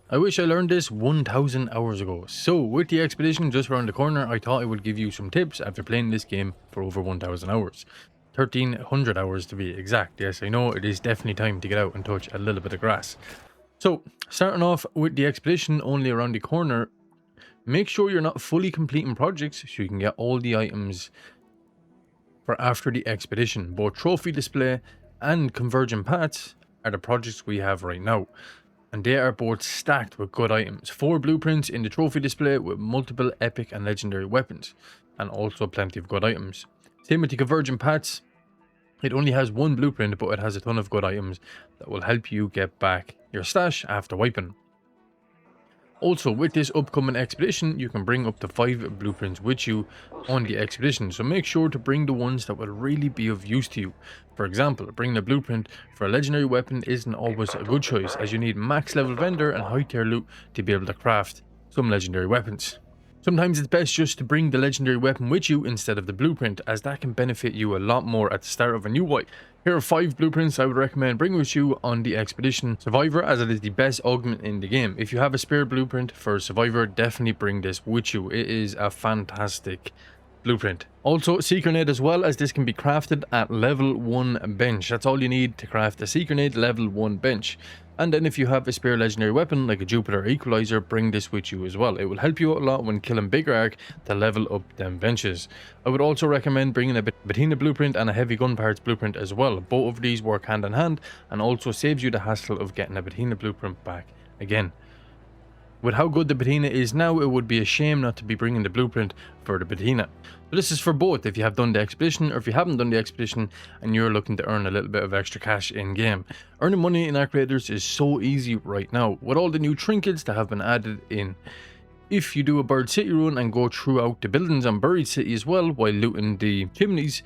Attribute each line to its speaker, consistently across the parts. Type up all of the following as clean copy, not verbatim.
Speaker 1: I wish I learned this 1000 hours ago. So with the expedition just around the corner, I thought I would give you some tips after playing this game for over 1000 hours. 1300 hours to be exact. Yes, I know it is definitely time to get out and touch a little bit of grass. So starting off with the expedition only around the corner, make sure you're not fully completing projects so you can get all the items for after the expedition. Both trophy display and convergent paths are the projects we have right now, and they are both stacked with good items. 4 blueprints in the trophy display with multiple epic and legendary weapons, and also plenty of good items. Same with the convergent paths. It only has 1 blueprint, but it has a ton of good items that will help you get back your stash after wiping. Also, with this upcoming expedition, you can bring up to 5 blueprints with you on the expedition, so make sure to bring the ones that will really be of use to you. For example, bringing a blueprint for a legendary weapon isn't always a good choice, as you need max level vendor and high tier loot to be able to craft some legendary weapons. Sometimes it's best just to bring the legendary weapon with you instead of the blueprint, as that can benefit you a lot more at the start of a new wipe. Here are 5 blueprints I would recommend bringing with you on the expedition Survivor, as it is the best augment in the game. If you have a spare blueprint for Survivor, definitely bring this with you. It is a fantastic blueprint. Also, Seeker Nade as well, as this can be crafted at level 1 bench. That's all you need to craft a Seeker Nade level 1 bench. And then if you have a spare legendary weapon like a Jupiter Equalizer, bring this with you as well. It will help you out a lot when killing bigger arc to level up them benches. I would also recommend bringing a Bettina blueprint and a heavy gun parts blueprint as well. Both of these work hand in hand and also saves you the hassle of getting a Bettina blueprint back again. With how good the Bettina is now, it would be a shame not to be bringing the blueprint for the Bettina. So this is for both if you have done the expedition, or if you haven't done the expedition and you're looking to earn a little bit of extra cash in game. Earning money in Arc Raiders is so easy right now with all the new trinkets that have been added in. If you do a Bird City run and go throughout the buildings on Buried City as well while looting the chimneys,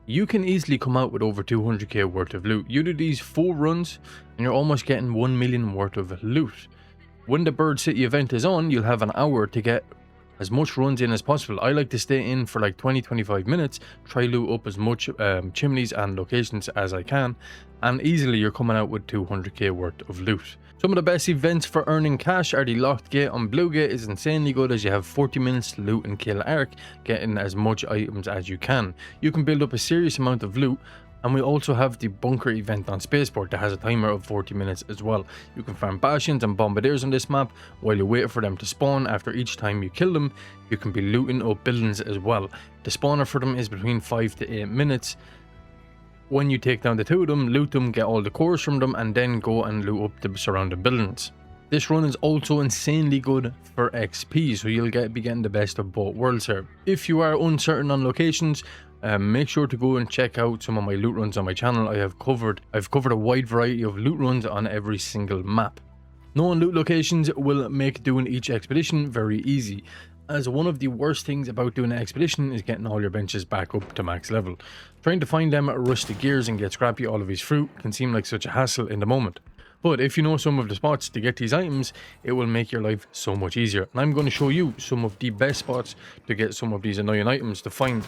Speaker 1: you can easily come out with over 200k worth of loot. You do these 4 runs and you're almost getting 1 million worth of loot. When the Bird City event is on, you'll have an hour to get as much runs in as possible. I like to stay in for like 20-25 minutes, try loot up as much chimneys and locations as I can, and easily you're coming out with 200k worth of loot. Some of the best events for earning cash are the Locked Gate on Blue Gate is insanely good, as you have 40 minutes to loot and kill Ark, getting as much items as you can. You can build up a serious amount of loot. And we also have the bunker event on Spaceport that has a timer of 40 minutes as well. You can farm bastions and bombardiers on this map while you wait for them to spawn. After each time you kill them, you can be looting up buildings as well. The spawner for them is between 5 to 8 minutes. When you take down the 2 of them, loot them, get all the cores from them, and then go and loot up the surrounding buildings. This run is also insanely good for XP, so you'll be getting the best of both worlds here. If you are uncertain on locations, make sure to go and check out some of my loot runs on my channel. I've covered a wide variety of loot runs on every single map. Knowing loot locations will make doing each expedition very easy, as one of the worst things about doing an expedition is getting all your benches back up to max level. Trying to find them rusty gears and get Scrappy all of his fruit can seem like such a hassle in the moment. But if you know some of the spots to get these items, it will make your life so much easier. And I'm going to show you some of the best spots to get some of these annoying items to find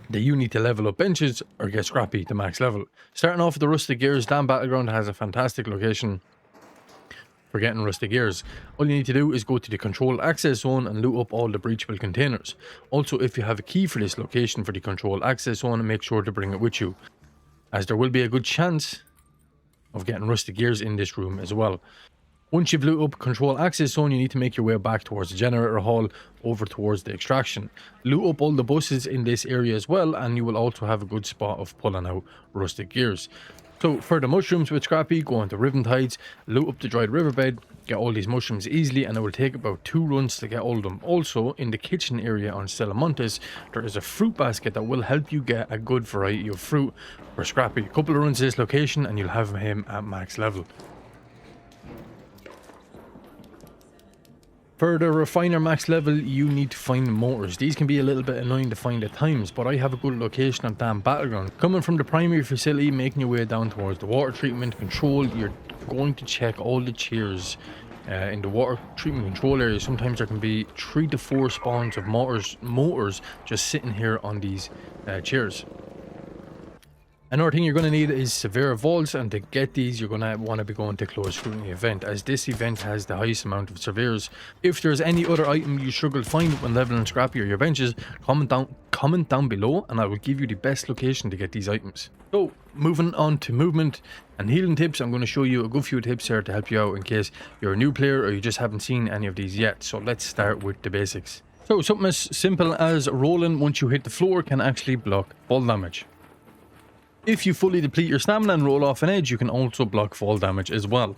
Speaker 1: that you need to level up benches or get Scrappy to max level. Starting off with the Rusted Gears, Dam Battleground has a fantastic location for getting Rusted Gears. All you need to do is go to the controlled access zone and loot up all the breachable containers. Also, if you have a key for this location for the controlled access zone, make sure to bring it with you, as there will be a good chance of getting Rusted Gears in this room as well. Once you've looted up control access zone, you need to make your way back towards the generator hall over towards the extraction. Loot up all the buses in this area as well, and you will also have a good spot of pulling out Rusted Gears. So for the mushrooms with Scrappy, go on to Riventides, loot up the dried riverbed, get all these mushrooms easily, and it will take about 2 runs to get all of them. Also, in the kitchen area on Stella Montes, there is a fruit basket that will help you get a good variety of fruit for Scrappy. A couple of runs to this location and you'll have him at max level. For the refiner max level, you need to find motors. These can be a little bit annoying to find at times, but I have a good location on Dam Battleground. Coming from the primary facility, making your way down towards the water treatment control, you're going to check all the chairs in the water treatment control area. Sometimes there can be 3 to 4 spawns of motors just sitting here on these chairs. Another thing you're going to need is severe vaults, and to get these you're going to want to be going to close scrutiny event, as this event has the highest amount of severes. If there's any other item you struggle to find when leveling Scrappy or your benches, comment down below and I will give you the best location to get these items. So moving on to movement and healing tips, I'm going to show you a good few tips here to help you out in case you're a new player or you just haven't seen any of these yet. So let's start with the basics. So something as simple as rolling once you hit the floor can actually block fall damage. If you fully deplete your stamina and roll off an edge, you can also block fall damage as well.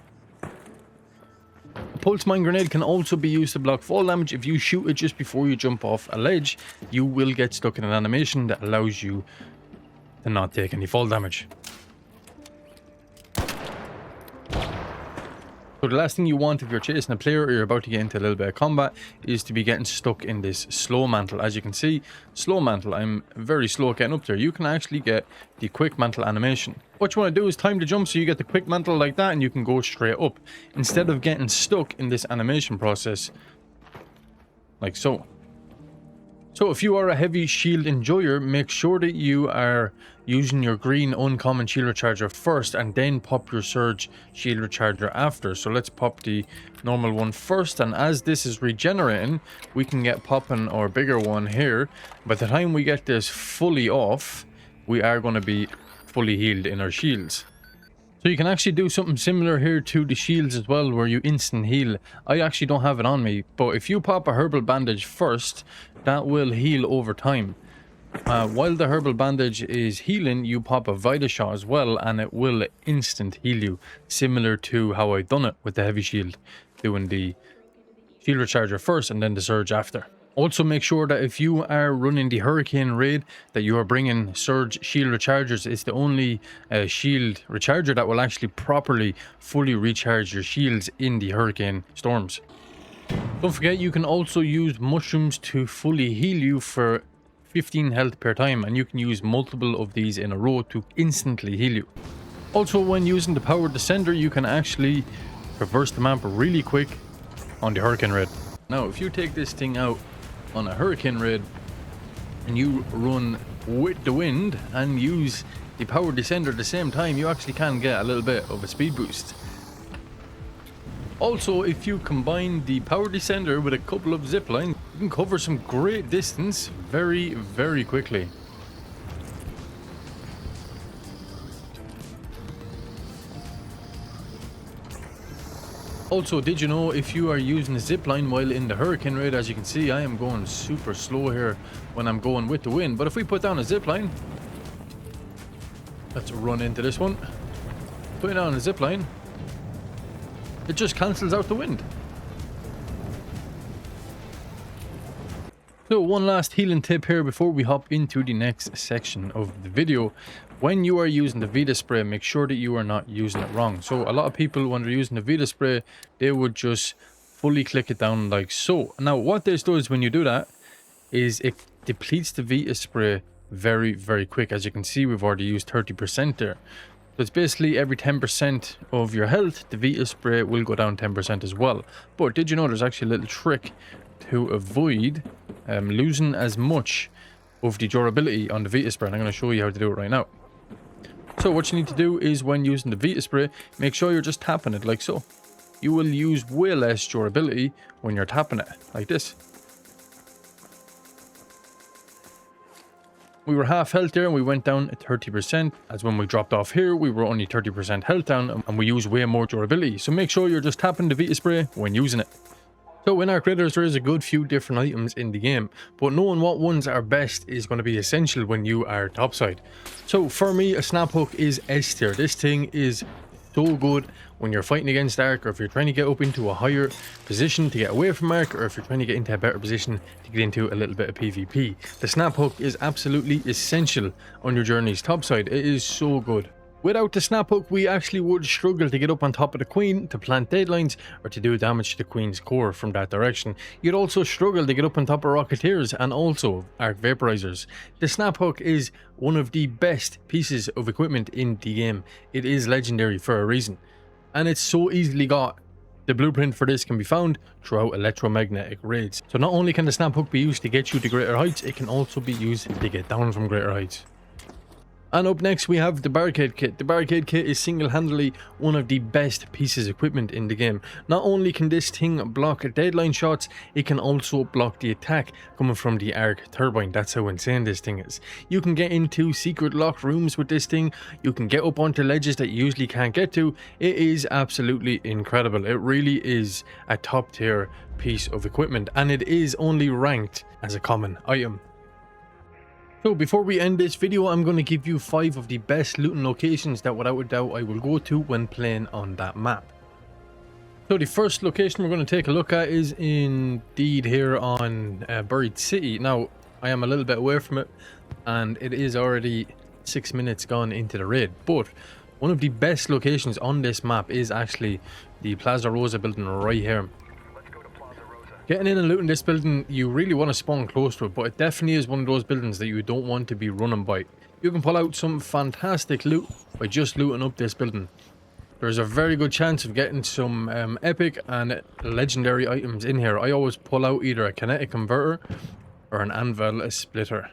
Speaker 1: A pulse mine grenade can also be used to block fall damage. If you shoot it just before you jump off a ledge, you will get stuck in an animation that allows you to not take any fall damage. So the last thing you want if you're chasing a player or you're about to get into a little bit of combat is to be getting stuck in this slow mantle. As you can see, slow mantle, I'm very slow getting up there. You can actually get the quick mantle animation. What you want to do is time the jump so you get the quick mantle like that and you can go straight up, instead of getting stuck in this animation process like so. So if you are a heavy shield enjoyer, make sure that you are using your green uncommon shield recharger first and then pop your surge shield recharger after. So let's pop the normal one first, and as this is regenerating we can get popping our bigger one here. By the time we get this fully off, we are going to be fully healed in our shields. So you can actually do something similar here to the shields as well, where you instant heal. I actually don't have it on me, but if you pop a herbal bandage first, that will heal over time. While the herbal bandage is healing, you pop a Vita shot as well and it will instant heal you, similar to how I done it with the heavy shield, doing the shield recharger first and then the surge after. Also make sure that if you are running the Hurricane raid that you are bringing surge shield rechargers. It's the only shield recharger that will actually properly fully recharge your shields in the Hurricane storms. Don't forget you can also use mushrooms to fully heal you for 15 health per time, and you can use multiple of these in a row to instantly heal you. Also when using the power descender you can actually traverse the map really quick on the Hurricane raid. Now if you take this thing out on a Hurricane raid and you run with the wind and use the power descender at the same time, you actually can get a little bit of a speed boost. Also, if you combine the power descender with a couple of zip lines, you can cover some great distance very, very quickly. Also, did you know if you are using a zipline while in the Hurricane raid, as you can see I am going super slow here when I'm going with the wind, but if we put down a zipline, let's run into this one, putting down a zipline, it just cancels out the wind. So one last healing tip here before we hop into the next section of the video. When you are using the Vita spray, make sure that you are not using it wrong. So a lot of people, when they're using the Vita spray, they would just fully click it down like so. Now what this does when you do that is it depletes the Vita spray very, very quick. As you can see, we've already used 30% there. So it's basically every 10% of your health, the Vita spray will go down 10% as well. But did you know there's actually a little trick to avoid losing as much of the durability on the Vita spray, and I'm going to show you how to do it right now. So what you need to do is when using the Vita spray, make sure you're just tapping it like so. You will use way less durability when you're tapping it like this. We were half health there and we went down at 30%, as when we dropped off here we were only 30% health down and we use way more durability. So make sure you're just tapping the Vita spray when using it. So in Arc Raiders there is a good few different items in the game, but knowing what ones are best is going to be essential when you are topside. So for me, a snap hook is S tier. This thing is so good when you're fighting against Arc, or if you're trying to get up into a higher position to get away from Arc, or if you're trying to get into a better position to get into a little bit of PvP. The snap hook is absolutely essential on your journeys topside. It is so good. Without the snap hook, we actually would struggle to get up on top of the queen, to plant deadlines, or to do damage to the queen's core from that direction. You'd also struggle to get up on top of rocketeers and also arc vaporizers. The snap hook is one of the best pieces of equipment in the game. It is legendary for a reason, and it's so easily got. The blueprint for this can be found throughout electromagnetic raids. So not only can the snap hook be used to get you to greater heights, it can also be used to get down from greater heights. And up next we have the Barricade Kit. The Barricade Kit is single-handedly one of the best pieces of equipment in the game. Not only can this thing block deadline shots, it can also block the attack coming from the Arc Turbine. That's how insane this thing is. You can get into secret locked rooms with this thing. You can get up onto ledges that you usually can't get to. It is absolutely incredible. It really is a top tier piece of equipment, and it is only ranked as a common item. So before we end this video, I'm going to give you 5 of the best looting locations that without a doubt I will go to when playing on that map. So the first location we're going to take a look at is indeed here on Buried City. Now, I am a little bit away from it and it is already 6 minutes gone into the raid, but one of the best locations on this map is actually the Plaza Rosa building right here. Getting in and looting this building, you really want to spawn close to it, but it definitely is one of those buildings that you don't want to be running by. You can pull out some fantastic loot by just looting up this building. There's a very good chance of getting some epic and legendary items in here. I always pull out either a kinetic converter or an anvil splitter.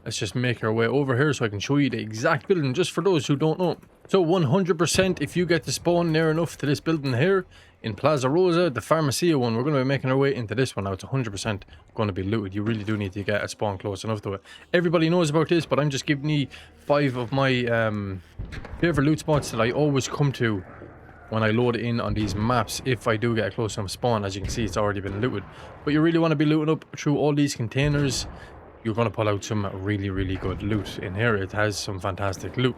Speaker 1: Let's just make our way over here so I can show you the exact building just for those who don't know. So 100% if you get to spawn near enough to this building here in Plaza Rosa, the Pharmacia one, we're going to be making our way into this one now. It's 100% going to be looted. You really do need to get a spawn close enough to it. Everybody knows about this, but I'm just giving you 5 of my favorite loot spots that I always come to when I load in on these maps if I do get a close enough spawn. As you can see, it's already been looted. But you really want to be looting up through all these containers. You're going to pull out some really, really good loot in here. It has some fantastic loot.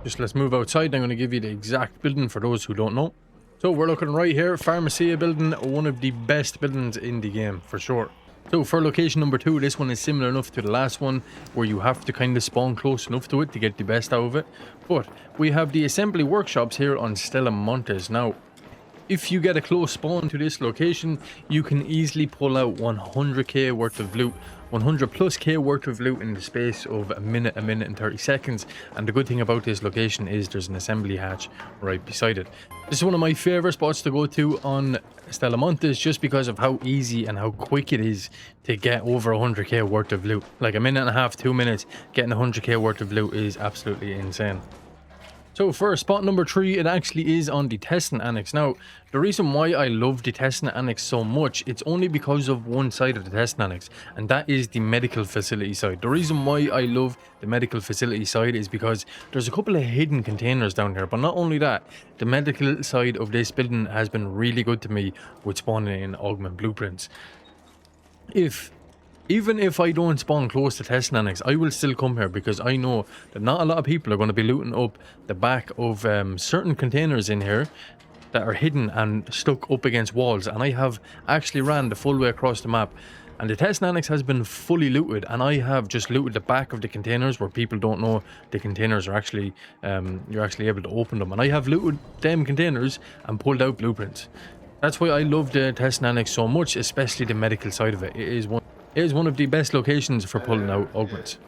Speaker 1: Just let's move outside. I'm going to give you the exact building for those who don't know. So we're looking right here. Pharmacia building, one of the best buildings in the game for sure. So for location number 2, this one is similar enough to the last one where you have to kind of spawn close enough to it to get the best out of it. But we have the assembly workshops here on Stella Montes. Now, if you get a close spawn to this location, you can easily pull out 100k worth of loot, 100 plus k worth of loot in the space of a minute and 30 seconds. And the good thing about this location is there's an assembly hatch right beside it. This is one of my favorite spots to go to on Stella Montes just because of how easy and how quick it is to get over 100k worth of loot. Like a minute and a half, 2 minutes, getting 100k worth of loot is absolutely insane. So for spot number 3, it actually is on the testing annex. Now, the reason why I love the testing annex so much, it's only because of one side of the testing annex, and that is the medical facility side. The reason why I love the medical facility side is because there's a couple of hidden containers down here, but not only that, the medical side of this building has been really good to me with spawning in augment blueprints. Even if I don't spawn close to testing annex, I will still come here because I know that not a lot of people are going to be looting up the back of certain containers in here that are hidden and stuck up against walls. And I have actually ran the full way across the map and the testing annex has been fully looted, and I have just looted the back of the containers where people don't know the containers are actually, you're actually able to open them. And I have looted them containers and pulled out blueprints. That's why I love the testing annex so much, especially the medical side of it. It is one of the best locations for pulling out augments.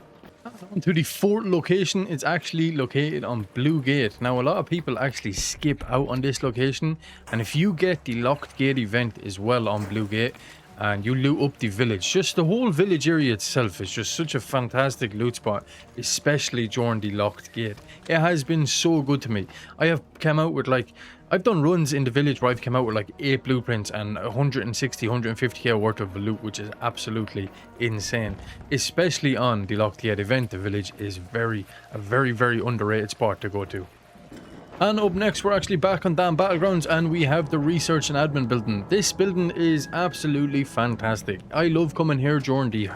Speaker 1: On to the 4th location. It's actually located on Blue Gate. Now, a lot of people actually skip out on this location, and if you get the Locked Gate event as well on Blue Gate and you loot up the village, just the whole village area itself is just such a fantastic loot spot, especially during the Locked Gate. It has been so good to me. I have come out with I've done runs in the village where I've come out with 8 blueprints and 160, 150k worth of loot, which is absolutely insane. Especially on the Locked Gate event, the village is a very, very underrated spot to go to. And up next, we're actually back on Dam Battlegrounds and we have the Research and Admin building. This building is absolutely fantastic. I love coming here during the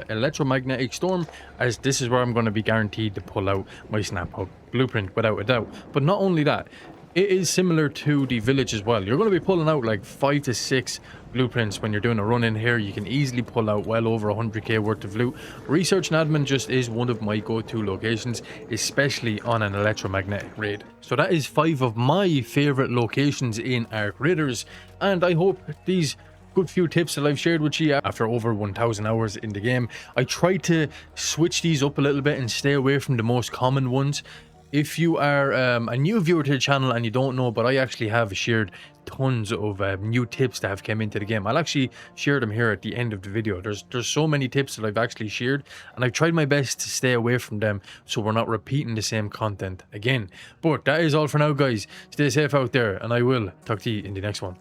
Speaker 1: electromagnetic storm, as this is where I'm going to be guaranteed to pull out my Snap Hub blueprint without a doubt. But not only that, it is similar to the village as well. You're going to be pulling out 5 to 6 blueprints when you're doing a run in here. You can easily pull out well over 100k worth of loot. Research and Admin just is one of my go-to locations, especially on an electromagnetic raid. So that is 5 of my favorite locations in Arc Raiders, and I hope these good few tips that I've shared with you after over 1,000 hours in the game, I try to switch these up a little bit and stay away from the most common ones. If you are a new viewer to the channel and you don't know, but I actually have shared tons of new tips that have come into the game. I'll actually share them here at the end of the video. There's so many tips that I've actually shared, and I've tried my best to stay away from them so we're not repeating the same content again. But that is all for now, guys. Stay safe out there, and I will talk to you in the next one.